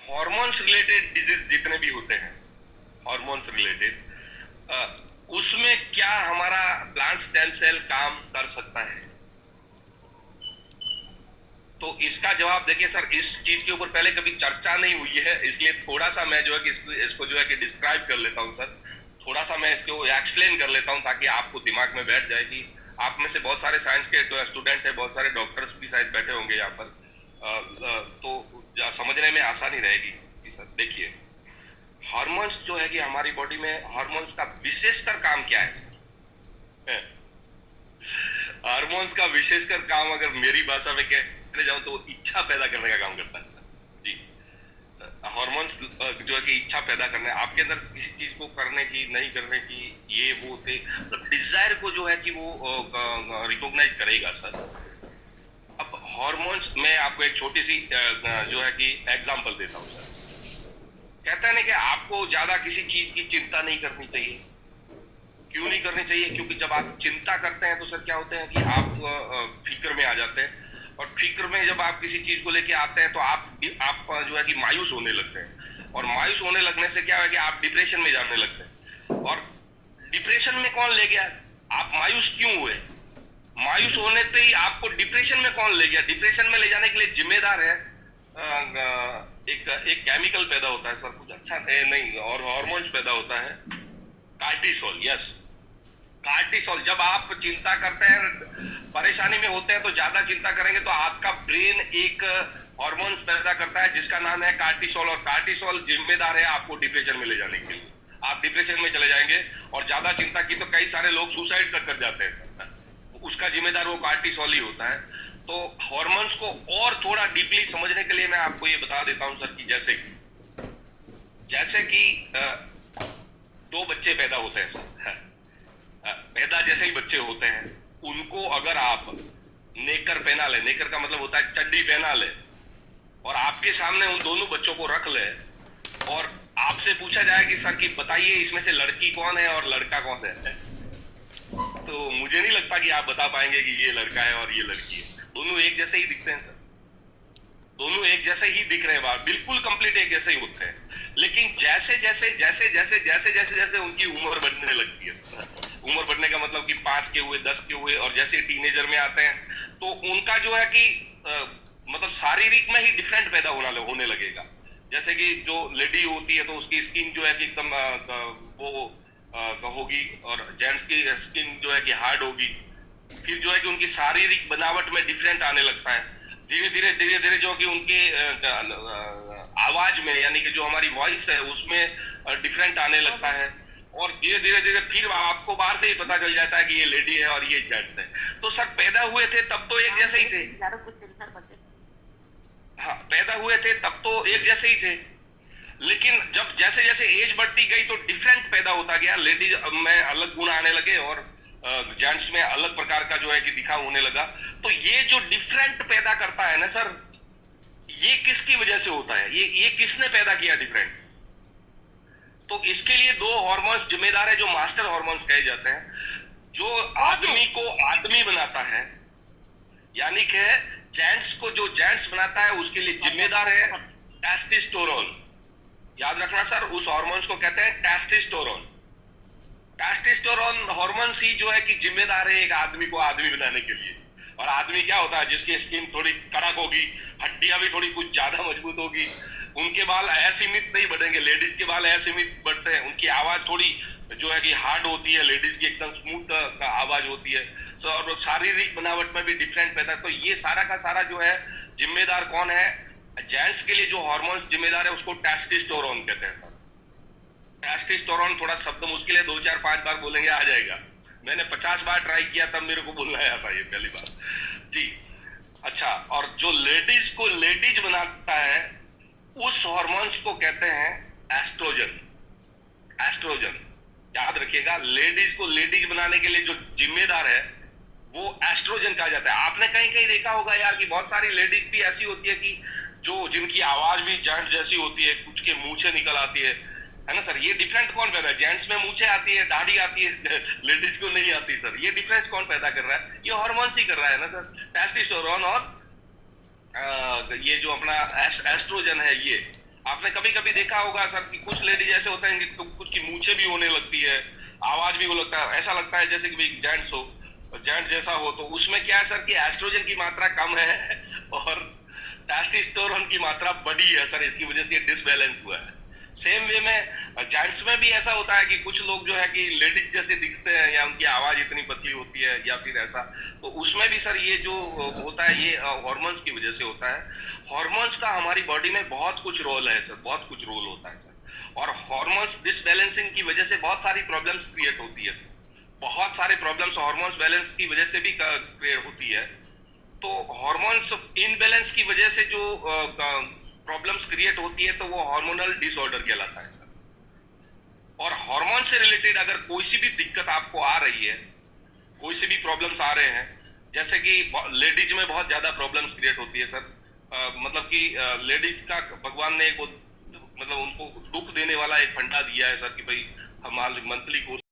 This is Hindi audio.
हॉर्मोन्स रिलेटेड डिजीज जितने भी होते हैं, हॉर्मोन्स रिलेटेड, उसमें क्या हमारा प्लांट स्टेम सेल काम कर सकता है? तो इसका जवाब देखिए सर, इस चीज के ऊपर पहले कभी चर्चा नहीं हुई है, इसलिए थोड़ा सा मैं जो है कि इसको जो है कि डिस्क्राइब कर लेता हूँ सर। थोड़ा सा मैं इसको एक्सप्लेन कर लेता हूँ ताकि आपको दिमाग में बैठ जाए कि आप में से बहुत सारे साइंस के स्टूडेंट है, बहुत सारे डॉक्टर्स भी शायद बैठे होंगे यहाँ पर, तो समझने में आसानी रहेगी। सर देखिए, हार्मोन्स जो है कि हमारी बॉडी में हार्मोन्स का विशेषकर काम क्या है सर? हार्मोन्स का विशेषकर काम अगर मेरी भाषा में कहने जाऊं तो इच्छा पैदा करने का काम करता है सर जी। हार्मोन्स जो है कि इच्छा पैदा करने, आपके अंदर किसी चीज को करने की, नहीं करने की, ये वो थे, तो डिजायर को जो है कि वो रिकॉग्नाइज करेगा सर। अब हार्मोन्स में आपको एक छोटी सी जो है कि एग्जांपल देता हूं सर। कहते हैं ना कि आपको ज्यादा किसी चीज की चिंता नहीं करनी चाहिए। क्यों नहीं करनी चाहिए? क्योंकि जब आप चिंता करते हैं तो सर क्या होते हैं कि आप फिक्र में आ जाते हैं, और फिक्र में जब आप किसी चीज को लेके आते हैं तो आप जो है कि मायूस होने लगते हैं, और मायूस होने लगने से क्या है कि आप डिप्रेशन में जाने लगते हैं। और डिप्रेशन में कौन ले गया? आप मायूस क्यों हुए? मायूस होने पे ही आपको डिप्रेशन में कौन ले गया? डिप्रेशन में ले जाने के लिए जिम्मेदार है एक केमिकल पैदा होता है सर, कुछ अच्छा नहीं, और हार्मोन्स पैदा होता है, कार्टिसोल। Yes, cortisol. जब आप चिंता करते हैं, परेशानी में होते हैं, तो ज्यादा चिंता करेंगे तो आपका ब्रेन एक हार्मोन पैदा करता है जिसका नाम है कार्टिसोल, और कार्टिसोल जिम्मेदार है आपको डिप्रेशन में ले जाने के लिए। आप डिप्रेशन में चले जाएंगे, और ज्यादा चिंता की तो कई सारे लोग सुसाइड तक कर जाते हैं सर, उसका जिम्मेदार वो कार्टिसोल ही होता है। तो हार्मोन्स को और थोड़ा डीपली समझने के लिए मैं आपको ये बता देता हूं सर कि जैसे कि दो बच्चे पैदा होते हैं सर, पैदा जैसे ही बच्चे होते हैं, उनको अगर आप नेकर पहना ले, नेकर का मतलब होता है चड्डी पहना ले, और आपके सामने उन दोनों बच्चों को रख ले, और आपसे पूछा जाए कि सर कि बताइए इसमें से लड़की कौन है और लड़का कौन है, तो मुझे नहीं लगता कि आप बता पाएंगे कि ये लड़का है और ये लड़की है। दोनों एक जैसे ही दिखते हैं सर, दोनों एक जैसे ही दिख रहे हैं, बिल्कुल कंप्लीट एक जैसे ही होते हैं। लेकिन जैसे जैसे जैसे जैसे जैसे जैसे जैसे उनकी उम्र बढ़ने लगती है सर, उम्र बढ़ने का मतलब कि 5 के हुए, 10 के हुए, और जैसे टीनेजर में आते हैं तो उनका जो है कि मतलब शारीरिक में ही डिफरेंट पैदा होने लगेगा। जैसे कि जो लेडी होती है तो उसकी स्किन जो है कि एकदम वो होगी, और जेंट्स की स्किन जो है कि हार्ड होगी। फिर जो है कि उनकी शारीरिक बनावट में डिफरेंट आने लगता है। धीरे धीरे जो कि उनके आवाज में, यानी कि जो हमारी वॉइस है उसमें डिफरेंट आने लगता है, और धीरे धीरे फिर आपको बाहर से ही पता चल जाता है कि ये लेडी है और ये जेंट्स है। तो सर पैदा हुए थे तब तो एक जैसे ही थे, हाँ पैदा हुए थे तब तो एक जैसे ही थे, लेकिन जब जैसे जैसे एज बढ़ती गई तो डिफरेंट पैदा होता गया। लेडीज में अलग गुण आने लगे, और जेंट्स में अलग प्रकार का जो है कि दिखाव होने लगा। तो ये जो डिफरेंट पैदा करता है ना सर, ये किसकी वजह से होता है? ये किसने पैदा किया डिफरेंट? तो इसके लिए दो हार्मोन्स जिम्मेदार है जो मास्टर हार्मोन्स कहे जाते हैं, जो आदमी को आदमी बनाता है, यानी कि जेंट्स को जो जेंट्स बनाता है उसके लिए जिम्मेदार है टेस्टोस्टेरोन। याद रखना सर, उस हार्मोन्स को कहते हैं टेस्टोस्टेरोन। टेस्टोस्टेरोन हार्मोन ही जो है कि जिम्मेदार है एक आदमी को आदमी बनाने के लिए। और आदमी क्या होता है? जिसकी स्किन थोड़ी कड़क होगी, हड्डियां भी थोड़ी कुछ ज्यादा मजबूत होगी, उनके बाल असीमित नहीं बढ़ेंगे। लेडीज के बाल असीमित बढ़ते हैं, उनकी आवाज थोड़ी जो है कि हार्ड होती है, लेडीज की एकदम स्मूथ आवाज होती है। और शारीरिक बनावट में भी डिफरेंट पैदा। तो ये सारा का सारा जो है जिम्मेदार कौन है? जेंट्स के लिए जो हार्मोन्स जिम्मेदार है उसको टेस्टोस्टेरोन कहते हैं सर। टेस्टोस्टेरोन थोड़ा शब्द मुश्किल है, 2 4 5 बार बोलेंगे आ जाएगा। मैंने 50 बार ट्राई किया तब मेरे को बोलना आया था ये पहली बार जी। अच्छा, और जो लेडीज को लेडीज बनाता है उस हार्मोन्स को कहते हैं एस्ट्रोजन। एस्ट्रोजन याद रखिएगा, लेडीज को लेडीज बनाने के लिए जो जिम्मेदार है वो एस्ट्रोजन कहा जाता है। आपने कहीं कहीं देखा होगा यार कि बहुत सारी लेडीज भी ऐसी होती है कि जो जिनकी आवाज भी जेंट्स जैसी होती है, कुछ के मूंछें निकल आती है ना सर। ये डिफरेंट कौन पैदा है? जेंट्स में मूंछें आती है, दाढ़ी आती है, लेडीज को नहीं आती सर। ये डिफरेंस कौन पैदा कर रहा है? ये हार्मोन्स ही कर रहा है ना सर, टेस्टोस्टेरोन और ये जो अपना एस्ट्रोजन है ये। आपने कभी कभी देखा होगा सर कि कुछ लेडीज ऐसे होते हैं कि तो कुछ की मूछें भी होने लगती है, आवाज भी वो लगता है, ऐसा लगता है जैसे कि भाई जेंट्स हो, जेंट जैसा हो। तो उसमें क्या है सर कि एस्ट्रोजन की मात्रा कम है और टेस्टोस्टेरोन की मात्रा बढ़ी है सर, इसकी वजह से ये डिसबैलेंस हुआ है। सेम वे में जेंट्स में भी ऐसा होता है कि कुछ लोग जो है कि लेडीज जैसे दिखते हैं या उनकी आवाज इतनी पतली होती है या फिर ऐसा, तो उसमें भी सर ये जो होता है ये हॉर्मोन्स की वजह से होता है। हॉर्मोन्स का हमारी बॉडी में बहुत कुछ रोल है सर, बहुत कुछ रोल होता है सर। और हॉर्मोन्स डिसबैलेंसिंग की वजह से बहुत सारी प्रॉब्लम्स क्रिएट होती है, बहुत सारे प्रॉब्लम्स हॉर्मोन्स बैलेंस की वजह से भी क्रिएट होती है। तो हॉर्मोन्स इनबैलेंस की वजह से जो प्रॉब्लम्स क्रिएट होती है तो वो हार्मोनल डिसऑर्डर कहलाता है सर। और हार्मोन से रिलेटेड अगर कोई सी भी दिक्कत आपको आ रही है, कोई से भी प्रॉब्लम्स आ रहे हैं, जैसे कि लेडीज में बहुत ज्यादा प्रॉब्लम्स क्रिएट होती है सर, मतलब कि लेडीज का भगवान ने एक मतलब उनको दुख देने वाला एक फंडा दिया है सर कि भाई हमारे मंथली कोर्स